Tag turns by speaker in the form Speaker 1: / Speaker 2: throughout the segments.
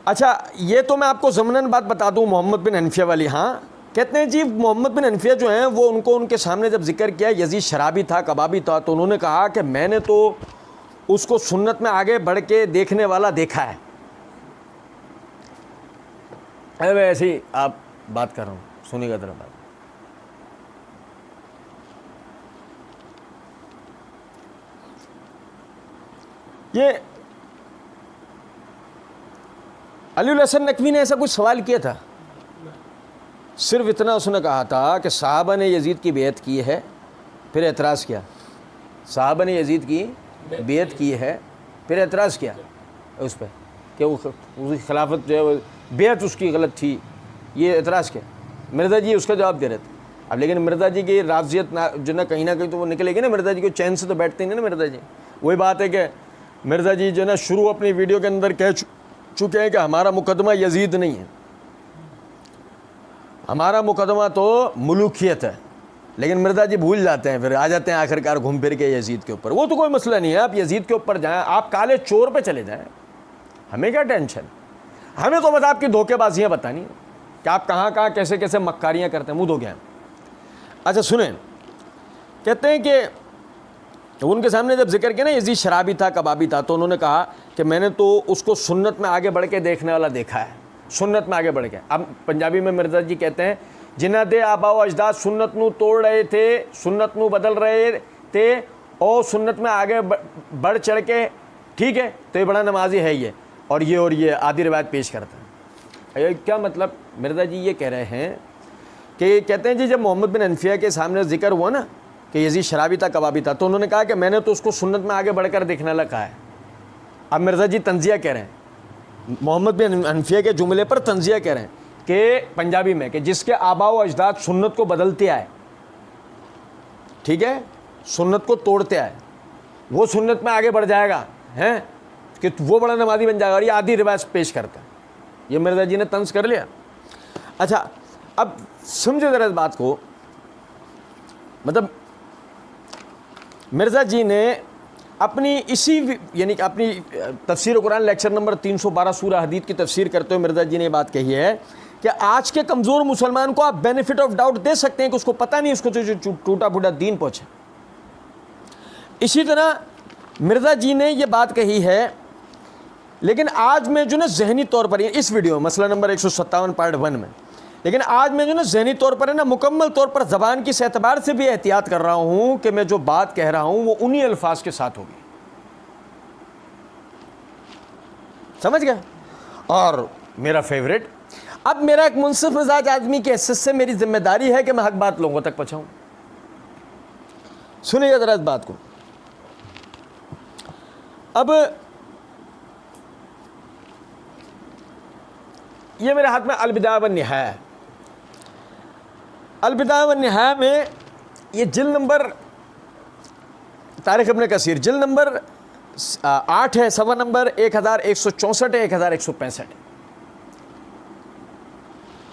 Speaker 1: اچھا یہ تو میں آپ کو ضمناً بات بتا دوں محمد بن حنفیہ والی. ہاں کہتے ہیں جی محمد بن حنفیہ جو ہیں وہ ان کے سامنے جب ذکر کیا یزید شرابی تھا کبابی تھا تو انہوں نے کہا کہ میں نے تو اس کو سنت میں آگے بڑھ کے دیکھنے والا دیکھا ہے. ایسے ہی آپ بات کر رہا ہوں سنی گا ذرا بات. یہ علی الحسن نقوی نے ایسا کچھ سوال کیا تھا؟ صرف اتنا اس نے کہا تھا کہ صحابہ نے یزید کی بیعت کی ہے پھر اعتراض کیا. صحابہ نے یزید کی بیعت کی ہے پھر اعتراض کیا اس پہ کہ وہ اس کی خلافت جو ہے بیعت اس کی غلط تھی, یہ اعتراض کیا. مرزا جی اس کا جواب دے رہے تھے. اب لیکن مرزا جی کی رافضیت جو نا کہیں نہ کہیں تو وہ نکلے گی نا. مرزا جی کو چین سے تو بیٹھتے نہیں نا مرزا جی. وہی بات ہے کہ مرزا جی جو نا شروع اپنی ویڈیو کے اندر کہہ چکے ہیں کہ ہمارا مقدمہ یزید نہیں ہے, ہمارا مقدمہ تو ملوکیت ہے. لیکن مرزا جی بھول جاتے ہیں, پھر آ جاتے ہیں آخر کار گھوم پھر کے یزید کے اوپر. وہ تو کوئی مسئلہ نہیں ہے, آپ یزید کے اوپر جائیں, آپ کالے چور پہ چلے جائیں, ہمیں کیا ٹینشن. ہمیں تو بس آپ کی دھوکے بازیاں بتانی کہ آپ کہاں کہاں کیسے کیسے مکاریاں کرتے ہیں, منہ دھو گئے. اچھا سنیں, کہتے ہیں کہ ان کے سامنے جب ذکر کیا نا یزید شرابی تھا کبابی تھا تو انہوں نے کہا کہ میں نے تو اس کو سنت میں آگے بڑھ کے دیکھنے والا دیکھا ہے, سنت میں آگے بڑھ کے. اب پنجابی میں مرزا جی کہتے ہیں جنہ دے آبا و اجداد سنت نو توڑ رہے تھے, سنت نو بدل رہے تھے اور سنت میں آگے بڑھ چڑھ کے, ٹھیک ہے, تو یہ بڑا نمازی ہے یہ اور یہ آدھی روایت پیش کرتا ہے. کیا مطلب؟ مرزا جی یہ کہہ رہے ہیں کہ کہتے ہیں جی جب محمد بن حنفیہ کے سامنے ذکر ہوا نا کہ یزید شرابی تھا کبابی تھا تو انہوں نے کہا کہ میں نے تو اس کو سنت میں آگے بڑھ کر دیکھنے والا کہا ہے. اب مرزا جی تنزیہ کہہ رہے ہیں, محمد بن حنفیہ کے جملے پر تنزیہ کہہ رہے ہیں کہ پنجابی میں کہ جس کے آبا و اجداد سنت کو بدلتے آئے, ٹھیک ہے, سنت کو توڑتے آئے, وہ سنت میں آگے بڑھ جائے گا ہیں کہ وہ بڑا نمازی بن جائے گا, اور یہ آدھی روایت پیش کرتا ہے. یہ مرزا جی نے طنز کر لیا. اچھا اب سمجھو ذرا اس بات کو, مطلب مرزا جی نے اپنی اسی یعنی کہ اپنی تفسیر قرآن لیکچر نمبر 312 سورہ حدید کی تفسیر کرتے ہوئے مرزا جی نے یہ بات کہی ہے کہ آج کے کمزور مسلمان کو آپ بینیفٹ آف ڈاؤٹ دے سکتے ہیں کہ اس کو پتہ نہیں اس کو جو ٹوٹا پھوٹا دین پہنچے. اسی طرح مرزا جی نے یہ بات کہی ہے, لیکن آج میں جو نا ذہنی طور پر اس ویڈیو مسئلہ نمبر 157 پارٹ 1 میں, لیکن آج میں جو نا ذہنی طور پر ہے نا مکمل طور پر زبان کی اعتبار سے بھی احتیاط کر رہا ہوں کہ میں جو بات کہہ رہا ہوں وہ انہی الفاظ کے ساتھ ہوگی, سمجھ گئے. اور میرا فیوریٹ, اب میرا ایک منصف مزاج آدمی کی حیثیت سے میری ذمہ داری ہے کہ میں حق بات لوگوں تک پہنچاؤں. سنیے گا ذرا اس بات کو. اب یہ میرے ہاتھ میں البدایہ والنہایہ ہے. البدایہ والنہایہ میں یہ جلد نمبر تاریخ ابن کثیر جلد نمبر 8 ہے, صفحہ نمبر 1164 ہے 1165.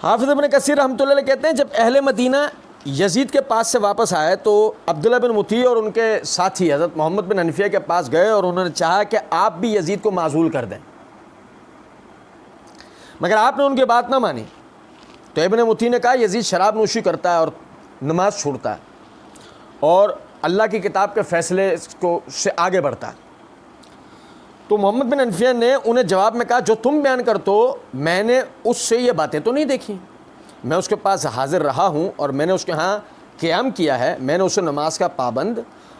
Speaker 1: حافظ ابن کثیر رحمۃ اللہ علیہ کہتے ہیں جب اہل مدینہ یزید کے پاس سے واپس آئے تو عبداللہ بن مطیع اور ان کے ساتھی حضرت محمد بن حنفیہ کے پاس گئے اور انہوں نے چاہا کہ آپ بھی یزید کو معزول کر دیں, مگر آپ نے ان کی بات نہ مانی. تو ابن مطیع نے کہا یزید شراب نوشی کرتا ہے اور نماز چھوڑتا ہے اور اللہ کی کتاب کے فیصلے کو سے آگے بڑھتا ہے. تو محمد بن حنفیہ نے انہیں جواب میں کہا جو تم بیان کرتے ہو میں نے اس سے یہ باتیں تو نہیں دیکھی, میں اس کے پاس حاضر رہا ہوں اور میں نے اس کے ہاں قیام کیا ہے, میں نے اسے نماز کا پابند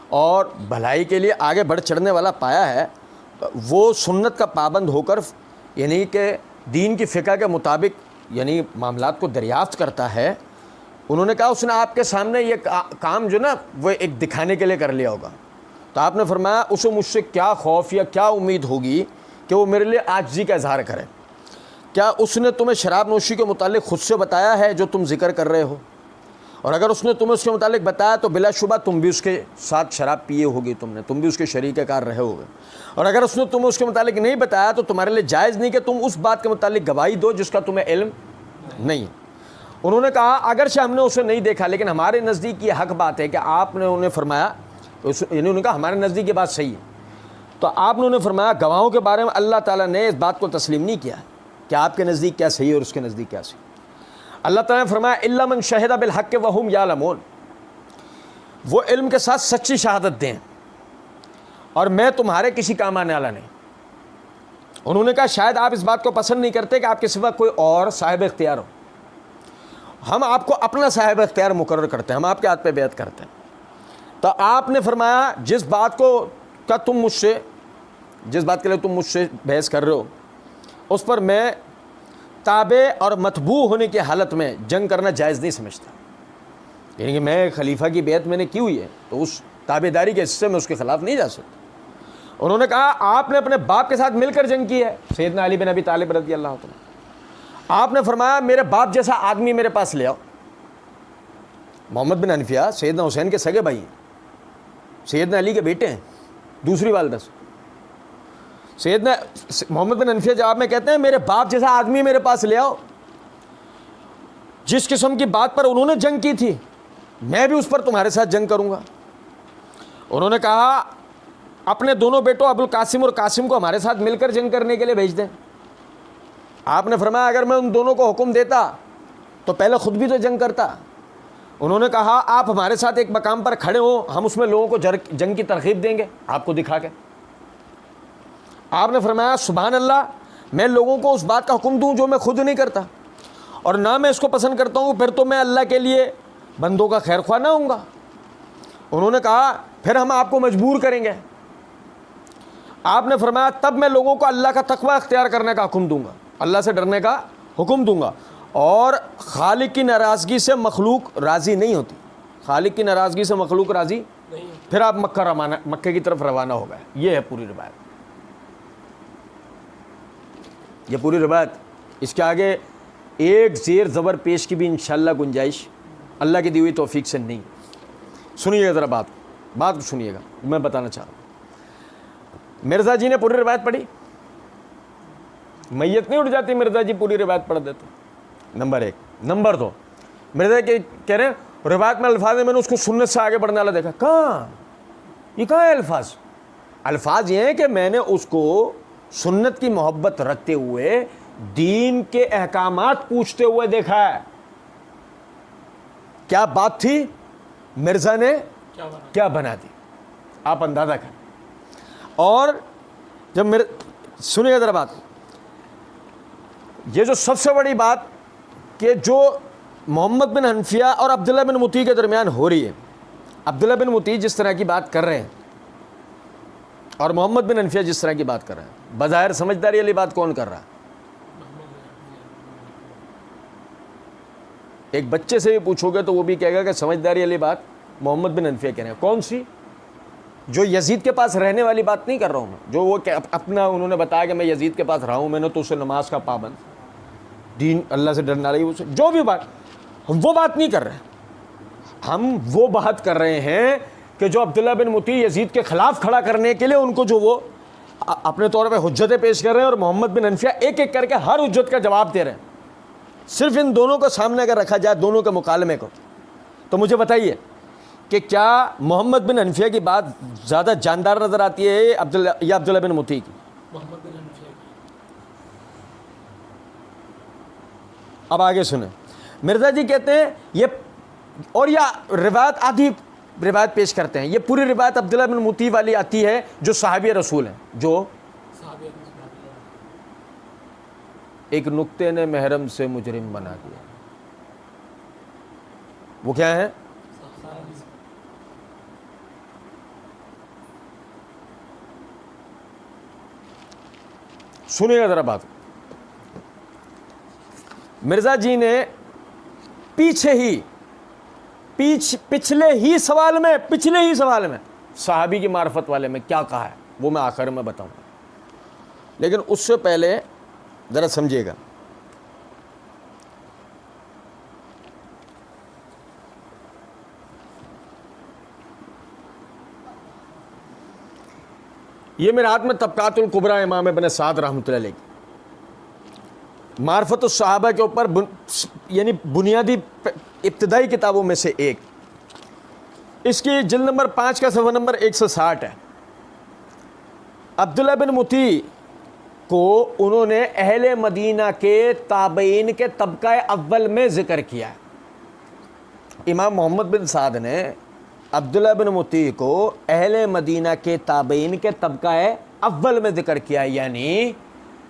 Speaker 1: اور بھلائی کے لیے آگے بڑھ چڑھنے والا پایا ہے. وہ سنت کا پابند ہو کر یعنی کہ دین کی فقہ کے مطابق یعنی معاملات کو دریافت کرتا ہے. انہوں نے کہا اس نے آپ کے سامنے یہ کام جو نا وہ ایک دکھانے کے لیے کر لیا ہوگا. تو آپ نے فرمایا اسے مجھ سے کیا خوف یا کیا امید ہوگی کہ وہ میرے لیے عاجزی کا اظہار کرے. کیا اس نے تمہیں شراب نوشی کے متعلق خود سے بتایا ہے جو تم ذکر کر رہے ہو؟ اور اگر اس نے تمہیں اس کے متعلق بتایا تو بلا شبہ تم بھی اس کے ساتھ شراب پیے ہوگی, تم بھی اس کے شریک کار رہے ہوگے. اور اگر اس نے تمہیں اس کے متعلق نہیں بتایا تو تمہارے لیے جائز نہیں کہ تم اس بات کے متعلق گواہی دو جس کا تمہیں علم نہیں. انہوں نے کہا اگرچہ ہم نے اسے نہیں دیکھا لیکن ہمارے نزدیک یہ حق بات ہے کہ آپ نے انہیں فرمایا, یعنی انہوں نے کہا ہمارے نزدیک یہ بات صحیح ہے. تو آپ نے انہیں فرمایا گواہوں کے بارے میں اللہ تعالیٰ نے اس بات کو تسلیم نہیں کیا کہ آپ کے نزدیک کیا صحیح ہے اور اس کے نزدیک کیا صحیح. اللہ تعالیٰ نے فرمایا الا من شہد بالحق وہم یعلمون، وہ علم کے ساتھ سچی شہادت دیں اور میں تمہارے کسی کام آنے والا نہیں. انہوں نے کہا شاید آپ اس بات کو پسند نہیں کرتے کہ آپ کے سوا کوئی اور صاحب اختیار ہو، ہم آپ کو اپنا صاحب اختیار مقرر کرتے ہیں، ہم آپ کے ہاتھ پہ بیعت کرتے ہیں. تو آپ نے فرمایا جس بات کو کا تم مجھ سے، جس بات کے لیے تم مجھ سے بحث کر رہے ہو اس پر میں تابع اور متبوع ہونے کی حالت میں جنگ کرنا جائز نہیں سمجھتا. یعنی کہ میں خلیفہ کی بیعت میں نے کی ہوئی ہے تو اس تابع داری کے حصے میں اس کے خلاف نہیں جا سکتا. انہوں نے کہا آپ نے اپنے باپ کے ساتھ مل کر جنگ کی ہے، سیدنا علی بن ابی طالب رضی اللہ عنہ. آپ نے فرمایا میرے باپ جیسا آدمی میرے پاس لے آؤ. محمد بن حنفیہ سیدنا حسین کے سگے بھائی ہیں، سیدنا علی کے بیٹے ہیں دوسری والدہ سے. سیدنا محمد بن حنفیہ جواب میں کہتے ہیں میرے باپ جیسا آدمی میرے پاس لے آؤ، جس قسم کی بات پر انہوں نے جنگ کی تھی میں بھی اس پر تمہارے ساتھ جنگ کروں گا. انہوں نے کہا اپنے دونوں بیٹوں ابو القاسم اور قاسم کو ہمارے ساتھ مل کر جنگ کرنے کے لیے بھیج دیں. آپ نے فرمایا اگر میں ان دونوں کو حکم دیتا تو پہلے خود بھی تو جنگ کرتا. انہوں نے کہا آپ ہمارے ساتھ ایک مقام پر کھڑے ہوں، ہم اس میں لوگوں کو جنگ کی ترغیب دیں گے آپ کو دکھا کے. آپ نے فرمایا سبحان اللہ، میں لوگوں کو اس بات کا حکم دوں جو میں خود نہیں کرتا اور نہ میں اس کو پسند کرتا ہوں، پھر تو میں اللہ کے لیے بندوں کا خیر خواہ نہ ہوں گا. انہوں نے کہا پھر ہم آپ کو مجبور کریں گے. آپ نے فرمایا تب میں لوگوں کو اللہ کا تقوی اختیار کرنے کا حکم دوں گا، اللہ سے ڈرنے کا حکم دوں گا. اور خالق کی ناراضگی سے مخلوق راضی نہیں ہوتی، خالق کی ناراضگی سے مخلوق راضی نہیں. پھر آپ مکہ کی طرف روانہ ہو گئے. یہ ہے پوری روایت، یہ پوری روایت. اس کے آگے ایک زیر زبر پیش کی بھی انشاءاللہ گنجائش اللہ کی دی ہوئی توفیق سے نہیں. سنیے گا ذرا بات کو سنیے گا، میں بتانا چاہ رہا ہوں. مرزا جی نے پوری روایت پڑھی، میت نہیں اٹھ جاتی مرزا جی پوری روایت پڑھ دیتے. نمبر 1. نمبر 2، مرزا کہہ رہے ہیں روایت میں الفاظ ہیں، میں نے اس کو سنت سے آگے بڑھنے والا دیکھا. کہاں ہے الفاظ؟ الفاظ یہ ہیں کہ میں نے اس کو سنت کی محبت رکھتے ہوئے دین کے احکامات پوچھتے ہوئے دیکھا ہے. کیا بات تھی، مرزا نے کیا بنا دی، آپ اندازہ کریں. اور جب سنیے ذرا بات، یہ جو سب سے بڑی بات کہ جو محمد بن حنفیہ اور عبداللہ بن مطیع کے درمیان ہو رہی ہے، عبداللہ بن مطیع جس طرح کی بات کر رہے ہیں اور محمد بن حنفیہ جس طرح کی بات کر رہے ہیں، بظاہر سمجھداری والی بات کون کر رہا ہے؟ ایک بچے سے بھی پوچھو گے تو وہ بھی کہے گا کہ سمجھداری والی بات محمد بن حنفیہ کہہ رہے ہیں. کون سی؟ جو یزید کے پاس رہنے والی بات نہیں کر رہا ہوں میں، جو وہ اپنا انہوں نے بتایا کہ میں یزید کے پاس رہا ہوں، میں نے تو اسے نماز کا پابند، دین اللہ سے ڈرنا رہی، جو بھی بات، ہم وہ بات نہیں کر رہے. ہم وہ بات کر رہے ہیں کہ جو عبداللہ بن مطیع یزید کے خلاف کھڑا کرنے کے لیے ان کو جو وہ اپنے طور پہ حجتیں پیش کر رہے ہیں اور محمد بن حنفیہ ایک ایک کر کے ہر حجت کا جواب دے رہے ہیں. صرف ان دونوں کو سامنے اگر رکھا جائے، دونوں کے مکالمے کو، تو مجھے بتائیے کہ کیا محمد بن حنفیہ کی بات زیادہ جاندار نظر آتی ہے یا عبداللہ بن مطیع کی؟
Speaker 2: محمد بن حنفیہ کی.
Speaker 1: اب آگے سنیں. مرزا جی کہتے ہیں یہ، اور یہ روایت آدھی روایت پیش کرتے ہیں، یہ پوری روایت عبداللہ بن مطیع والی آتی ہے جو صحابی رسول ہیں، جو ایک نکتے نے محرم سے مجرم بنا دیا. وہ کیا ہے؟ سنیے گا ذرا بات. مرزا جی نے پچھلے ہی سوال میں صحابی کی معرفت والے میں کیا کہا ہے وہ میں آخر میں بتاؤں گا، لیکن اس سے پہلے ذرا سمجھیے گا. یہ میرے ہاتھ میں طبقات الکبریٰ امام ابن سعد رحمۃ اللہ علیہ کی معرفت الصحابہ کے اوپر یعنی بنیادی ابتدائی کتابوں میں سے ایک. اس کی جلد نمبر 5 کا صفحہ نمبر 160 ہے. عبداللہ بن مطیع کو انہوں نے اہل مدینہ کے تابعین کے طبقہ اول میں ذکر کیا ہے۔ امام محمد بن سعد نے عبداللہ بن مطیع کو اہل مدینہ کے تابعین کے طبقہ اول میں ذکر کیا ہے، یعنی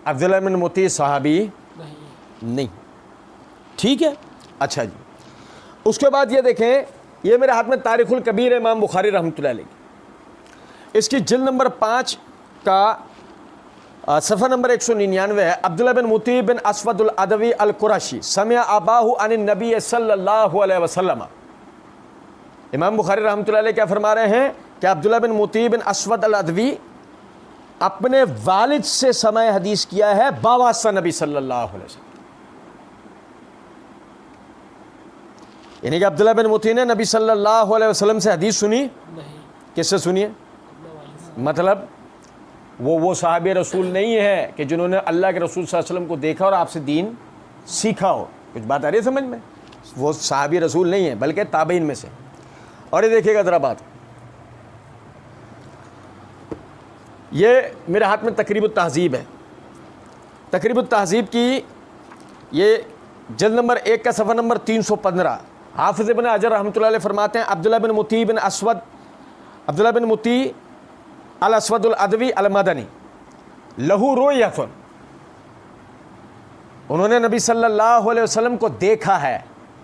Speaker 1: عبداللہ بن مطیع صحابی نہیں۔ ٹھیک ہے، اچھا جی، اس کے بعد یہ دیکھیں، یہ میرے ہاتھ میں تاریخ الکبیر ہے امام بخاری رحمۃ اللہ علیہ، اس کی جلد نمبر 5 کا صفحہ نمبر 199 ہے۔ عبداللہ بن مطیع بن اسود العدوی القرشی سمع اباہ عن النبی صلی اللہ علیہ وسلم۔ امام بخاری رحمۃ اللہ علیہ کیا فرما رہے ہیں کہ عبداللہ بن مطیع بن اسود العدوی اپنے والد سے سماع حدیث کیا ہے باواسطہ نبی صلی اللہ علیہ وسلم، یعنی کہ عبداللہ بن مطیع نے نبی صلی اللہ علیہ وسلم سے حدیث سنی کس سے سنی ہے؟ مطلب وہ صحابی رسول نہیں ہے کہ جنہوں نے اللہ کے رسول صلی اللہ علیہ وسلم کو دیکھا اور آپ سے دین سیکھا ہو۔ کچھ بات آ رہی ہے سمجھ میں؟ وہ صحابی رسول نہیں ہے بلکہ تابعین میں سے۔ اور یہ دیکھیے گا ذرا بات، یہ میرے ہاتھ میں تقریب التہذیب ہے، تقریب التہذیب کی یہ جلد نمبر 1 کا صفحہ نمبر 315۔ حافظ ابن حجر رحمۃ اللہ علیہ فرماتے ہیں عبداللہ بن مطیع الاسود العدوی المدنی لہو رؤیۃ، انہوں نے نبی صلی اللہ علیہ وسلم کو دیکھا ہے،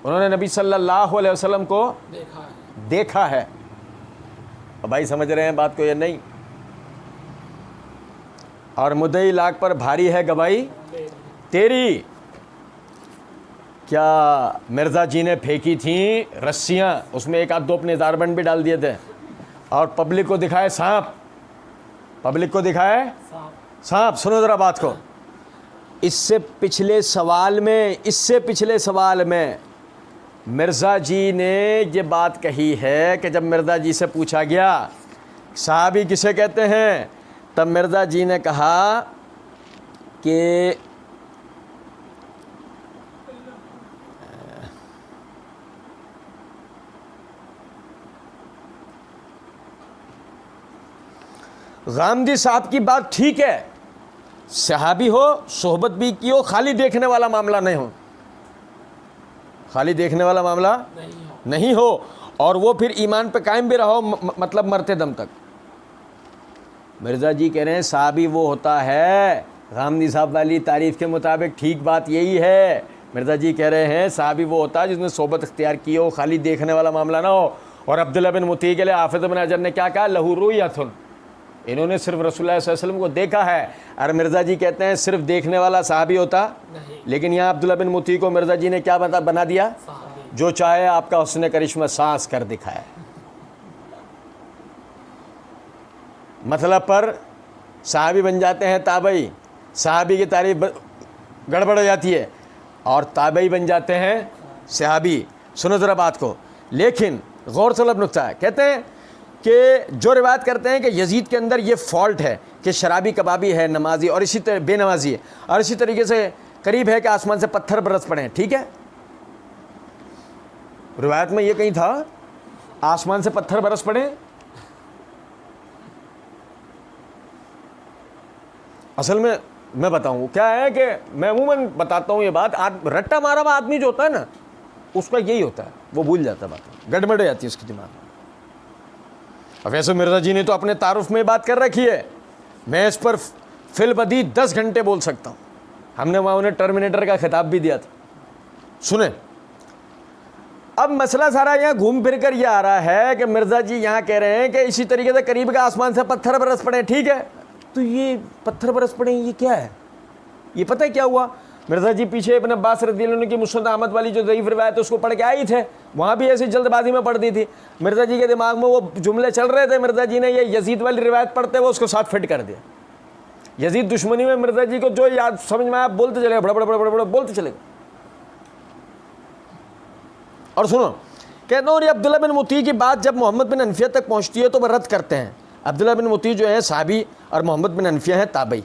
Speaker 1: انہوں نے نبی صلی اللہ علیہ وسلم کو دیکھا ہے۔ بھائی سمجھ رہے ہیں بات کو یا نہیں؟ اور مدعی لاکھ پر بھاری ہے گواہی تیری، کیا مرزا جی نے پھینکی تھیں رسیاں، اس میں ایک آدھ دو اپنے داربند بھی ڈال دیے تھے، اور پبلک کو دکھائے سانپ، پبلک کو دکھائے سانپ۔ سنو ذرا بات کو، اس سے پچھلے سوال میں مرزا جی نے یہ بات کہی ہے کہ جب مرزا جی سے پوچھا گیا صحابی کسے کہتے ہیں، تب مرزا جی نے کہا کہ غامدی صاحب کی بات ٹھیک ہے، صحابی ہو، صحبت بھی کی ہو، خالی دیکھنے والا معاملہ نہیں ہو، خالی دیکھنے والا معاملہ نہیں ہو، اور وہ پھر ایمان پہ قائم بھی رہو، مطلب مرتے دم تک۔ مرزا جی کہہ رہے ہیں صحابی وہ ہوتا ہے، غامدی صاحب والی تعریف کے مطابق ٹھیک بات یہی ہے، مرزا جی کہہ رہے ہیں صحابی وہ ہوتا ہے جس نے صحبت اختیار کی ہو، خالی دیکھنے والا معاملہ نہ ہو۔ اور عبداللہ بن مطیع کے لیے حافظ ابن حجر نے کیا کہا، لہو رؤیۃ، انہوں نے صرف رسول اللہ صلی اللہ علیہ وسلم کو دیکھا ہے، اور مرزا جی کہتے ہیں صرف دیکھنے والا صحابی ہوتا نہیں، لیکن یہاں عبداللہ بن مطیع کو مرزا جی نے کیا بنا دیا، جو چاہے آپ کا حسن کرشمہ سانس کر دکھائے۔ مطلب پر صحابی بن جاتے ہیں تابعی، صحابی کی تعریف گڑبڑ ہو جاتی ہے، اور تابعی بن جاتے ہیں صحابی۔ سنو ذرا بات کو، لیکن غور طلب نقطہ ہے، کہتے ہیں کہ جو روایت کرتے ہیں کہ یزید کے اندر یہ فالٹ ہے کہ شرابی کبابی ہے، نمازی اور اسی طرح بے نمازی ہے، اور اسی طریقے سے قریب ہے کہ آسمان سے پتھر برس پڑے ہیں، ٹھیک ہے، روایت میں یہ کہیں تھا آسمان سے پتھر برس پڑے؟ اصل میں بتاؤں کیا ہے کہ میں عموماً بتاتا ہوں یہ بات، رٹا مارا ہوا آدمی جو ہوتا ہے نا، اس کا یہی ہوتا ہے، وہ بھول جاتا ہے، بات گڑبڑ ہو جاتی ہے اس کی دماغ میں۔ اب ویسے مرزا جی نے تو اپنے تعارف میں بات کر رکھی ہے، میں اس پر فی البدیہہ 10 گھنٹے بول سکتا ہوں، ہم نے وہاں انہیں ٹرمینیٹر کا خطاب بھی دیا تھا۔ سنیں، اب مسئلہ سارا یہاں گھوم پھر کر یہ آ رہا ہے کہ مرزا جی یہاں کہہ رہے ہیں کہ اسی طریقے سے قریب کا آسمان سے پتھر برس پڑے، ٹھیک ہے، تو یہ پتھر برس پڑے یہ کیا ہے؟ یہ پتہ ہے کیا ہوا؟ مرزا جی پیچھے ابن عباس رضی اللہ عنہ کی مسند احمد والی جو ضعیف روایت ہے اس کو پڑھ کے آئی تھے، وہاں بھی ایسی جلد بازی میں پڑھ دی تھی، مرزا جی کے دماغ میں وہ جملے چل رہے تھے، مرزا جی نے یہ یزید والی روایت پڑھتے ہوئے اس کو ساتھ فٹ کر دیا۔ یزید دشمنی میں مرزا جی کو جو یاد سمجھ میں آیا بولتے چلے گئے، بڑا بڑا بڑا بڑا بڑا بولتے چلے گئے۔ اور سنو، کہتا ہوں یہ عبداللہ بن مطیع کی بات جب محمد بن حنفیہ تک پہنچتی ہے تو وہ رد کرتے ہیں۔ عبداللہ بن مطیع جو ہیں صحابی اور محمد بن حنفیہ ہیں تابعی۔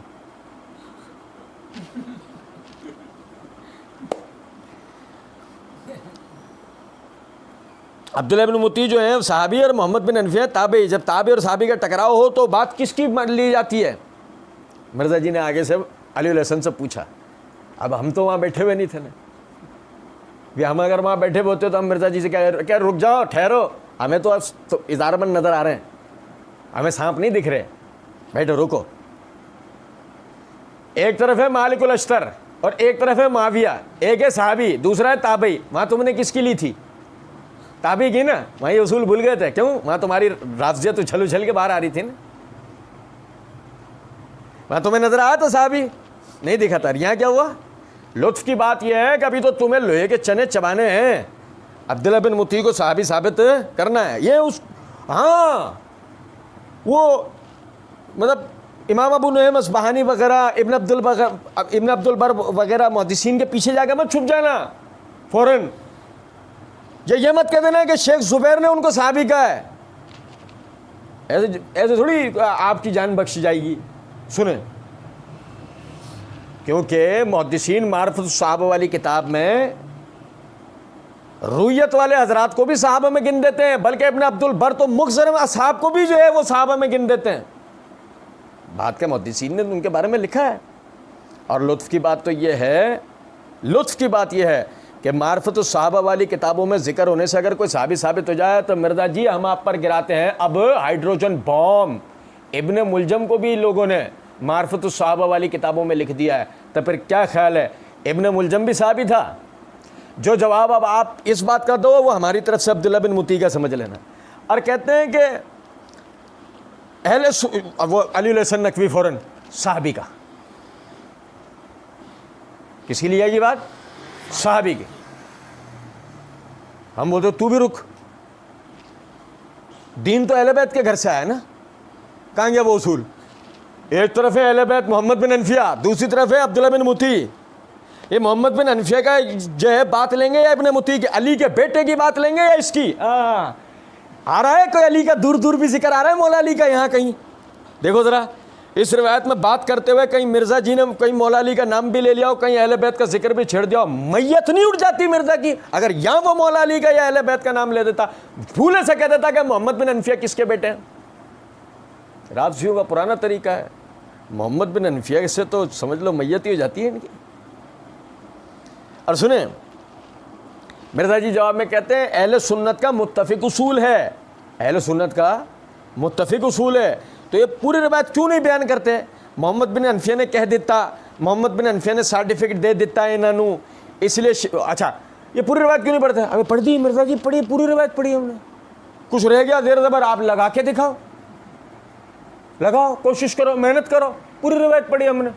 Speaker 1: عبداللہ بن مطیع جو ہیں صحابی اور محمد بن حنفیہ تابعی۔ جب تابعی اور صحابی کا ٹکراؤ ہو تو بات کس کی لی جاتی ہے؟ مرزا جی نے آگے سے علی علیہ السلام سے پوچھا. اب ہم تو وہاں بیٹھے ہوئے نہیں تھے نا, ہم اگر وہاں بیٹھے ہوئے ہوتے تو ہم مرزا جی سے کیا رک جاؤ ٹھہرو, ہمیں تو اب اظہار بند نظر آ رہے ہیں, ہمیں سانپ نہیں دکھ رہے, بیٹھو رکو. ایک طرف ہے مالک الاشتر اور ایک طرف ہے معاویہ, ایک ہے صحابی دوسرا ہے تابعی. وہاں تم نے کس کی لی تھی؟ تابعی کی نا. وہاں یہ اصول بھول گئے تھے, کیوں؟ وہاں تمہاری رافضیت اچھل اچھل کے باہر آ رہی تھی نا. وہاں تمہیں نظر آیا تو صحابی نہیں دکھا تھا. یہاں کیا ہوا؟ لطف کی بات یہ ہے کہ ابھی تو تمہیں لوہے کے چنے چبانے ہیں, عبداللہ بن مطیع کو صحابی ثابت کرنا ہے. یہ اس ہاں وہ مطلب امام ابو نعیم اصبہانی وغیرہ ابن عبد البر وغیرہ محدثین کے پیچھے جا کے مت چھپ جانا فوراً. یہ مت کہہ دینا کہ شیخ زبیر نے ان کو صحابی کہا ہے. ایسے تھوڑی آپ کی جان بخشی جائے گی. سنیں, کیونکہ محدثین معرفت الصحابہ والی کتاب میں رویت والے حضرات کو بھی صحابہ میں گن دیتے ہیں, بلکہ ابن عبد البر تو مخزرم اصحاب کو بھی جو ہے وہ صحابہ میں گن دیتے ہیں. بات کے محدثین نے ان کے بارے میں لکھا ہے. اور لطف کی بات یہ ہے کہ معرفت الصحابہ والی کتابوں میں ذکر ہونے سے اگر کوئی صحابی ثابت ہو جائے تو مرزا جی ہم آپ پر گراتے ہیں اب ہائیڈروجن بام. ابن ملجم کو بھی لوگوں نے معرفت الصحابہ والی کتابوں میں لکھ دیا ہے. تو پھر کیا خیال ہے, ابن ملجم بھی صحابی تھا؟ جو جواب اب آپ اس بات کا دو وہ ہماری طرف سے عبداللہ بن مطیع کا سمجھ لینا. اور کہتے ہیں کہ وہ علی علیہ السلام نقوی فوراً صحابی کا. کس کی لیا یہ بات؟ صحابی کی. ہم بولتے تو بھی رک, دین تو اہل بیت کے گھر سے آیا نا. کہاں گیا وہ اصول؟ ایک طرف ہے اہل بیت محمد بن حنفیہ, دوسری طرف ہے عبداللہ بن مطیع. یہ محمد بن حنفیہ کا جو ہے بات لیں گے یا ابن مطیع کی, علی کے بیٹے کی بات لیں گے یا اس کی؟ آ رہا ہے کوئی علی کا دور دور بھی ذکر آ رہا ہے مولا علی کا یہاں کہیں؟ دیکھو ذرا اس روایت میں بات کرتے ہوئے کہیں مرزا جی نے کہیں مولا علی کا نام بھی لے لیا ہو, کہیں اہل بیت کا ذکر بھی چھیڑ دیا ہو. میت نہیں اٹھ جاتی مرزا کی اگر یہاں وہ مولا علی کا یا اہل بیت کا نام لے دیتا, بھولے سے کہہ دیتا کہ محمد بن حنفیہ کس کے بیٹے ہیں. رافضیوں کا پرانا طریقہ ہے, محمد بن حنفیہ سے تو سمجھ لو میت ہی ہو جاتی ہے ان کی. اور سنیں مرزا جی جواب میں کہتے ہیں اہل سنت کا متفق اصول ہے, اہل سنت کا متفق اصول ہے. تو یہ پوری روایت کیوں نہیں بیان کرتے؟ محمد بن حنفیہ نے کہہ دیتا, محمد بن حنفیہ نے سرٹیفکیٹ دے دیتا ہے انہوں, اس لیے اچھا یہ پوری روایت کیوں نہیں پڑھتے؟ ہمیں پڑھ دی مرزا جی, پڑھی پوری روایت پڑھی ہم نے, کچھ رہ گیا زیر زبر آپ لگا کے دکھاؤ, لگاؤ کوشش کرو محنت کرو, پوری روایت پڑھی ہم نے.